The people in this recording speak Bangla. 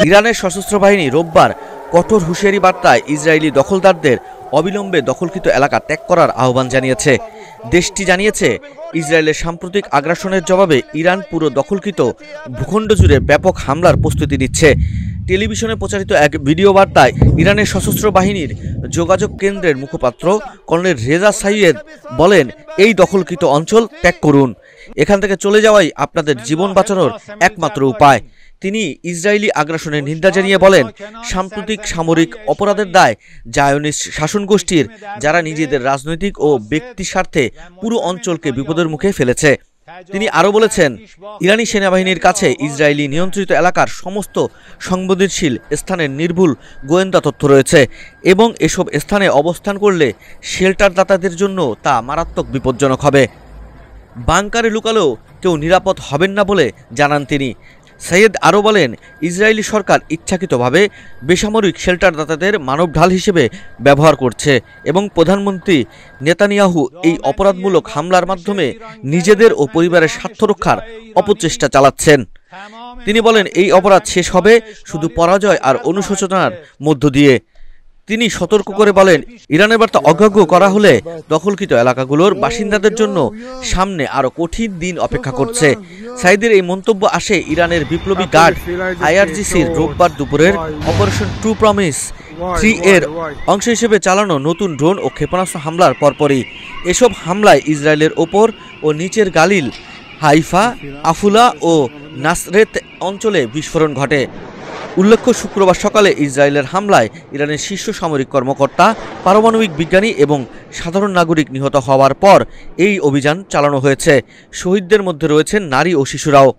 ইরানের সশস্ত্র বাহিনী রোববার কঠোর হুঁশিয়ারি বার্তায় ইসরায়েলি দখলদারদের অবিলম্বে দখলকৃত এলাকা ত্যাগ করার আহ্বান জানিয়েছে। দেশটি জানিয়েছে, ইসরায়েলের সাম্প্রতিক আগ্রাসনের জবাবে ইরান পুরো দখলকৃত ভূখণ্ড জুড়ে ব্যাপক হামলার প্রস্তুতি নিচ্ছে। টেলিভিশনে প্রচারিত এক ভিডিও বার্তায় ইরানের সশস্ত্র বাহিনীর যোগাযোগ কেন্দ্রের মুখপাত্র কর্নেল রেজা সাইয়েদ বলেন, এই দখলকৃত অঞ্চল ত্যাগ করুন, এখান থেকে চলে যাওয়াই আপনাদের জীবন বাঁচানোর একমাত্র উপায়। তিনি ইসরায়েলি আগ্রাসনের নিন্দা জানিয়ে বলেন, সাম্প্রতিক সামরিক অপরাধের দায় জায়োনিস্ট শাসন গোষ্ঠীর, যারা নিজেদের রাজনৈতিক ও ব্যক্তি স্বার্থে পুরো অঞ্চলকে বিপদের মুখে ফেলেছে। তিনি আরও বলেছেন, ইরানি সেনাবাহিনীর কাছে ইসরায়েলি নিয়ন্ত্রিত এলাকার সমস্ত সংবেদনশীল স্থানের নির্ভুল গোয়েন্দা তথ্য রয়েছে এবং এসব স্থানে অবস্থান করলে শেল্টারদাতাদের জন্য তা মারাত্মক বিপজ্জনক হবে। বাংকারে লুকালেও কেউ নিরাপদ হবেন না বলে জানান তিনি। সৈয়দ আরও বলেন, ইসরায়েলি সরকার ইচ্ছাকৃতভাবে বেসামরিক শেল্টারদাতাদের মানব ঢাল হিসেবে ব্যবহার করছে এবং প্রধানমন্ত্রী নেতানিয়াহু এই অপরাধমূলক হামলার মাধ্যমে নিজেদের ও পরিবারের স্বার্থ রক্ষার অপচেষ্টা চালাচ্ছেন। তিনি বলেন, এই অপরাধ শেষ হবে শুধু পরাজয় আর অনুশোচনার মধ্য দিয়ে। তিনি সতর্ক করে বলেন, ইরানের বার্তা অগ্রাহ্য করা হলে দখলকৃত এলাকাগুলোর বাসিন্দাদের জন্য সামনে আরও কঠিন দিন অপেক্ষা করছে। সাইদের এই মন্তব্য আসে ইরানের বিপ্লবী গার্ড আইআরজিসির রোববার দুপুরের অপারেশন ট্রু প্রমিস 3 এর অংশ হিসেবে চালানো নতুন ড্রোন ও ক্ষেপণাস্ত্র হামলার পরপরই। এসব হামলায় ইসরায়েলের ওপর ও নিচের গালিল, হাইফা, আফুলা ও নাসরেত অঞ্চলে বিস্ফোরণ ঘটে। উল্লেখ্য, শুক্রবার সকালে ইসরায়েলের হামলায় ইরানের শীর্ষ সামরিক কর্মকর্তা, পারমাণবিক বিজ্ঞানী এবং সাধারণ নাগরিক নিহত হওয়ার পর এই অভিযান চালানো হয়েছে। শহীদদের মধ্যে রয়েছেন নারী ও শিশুরাও।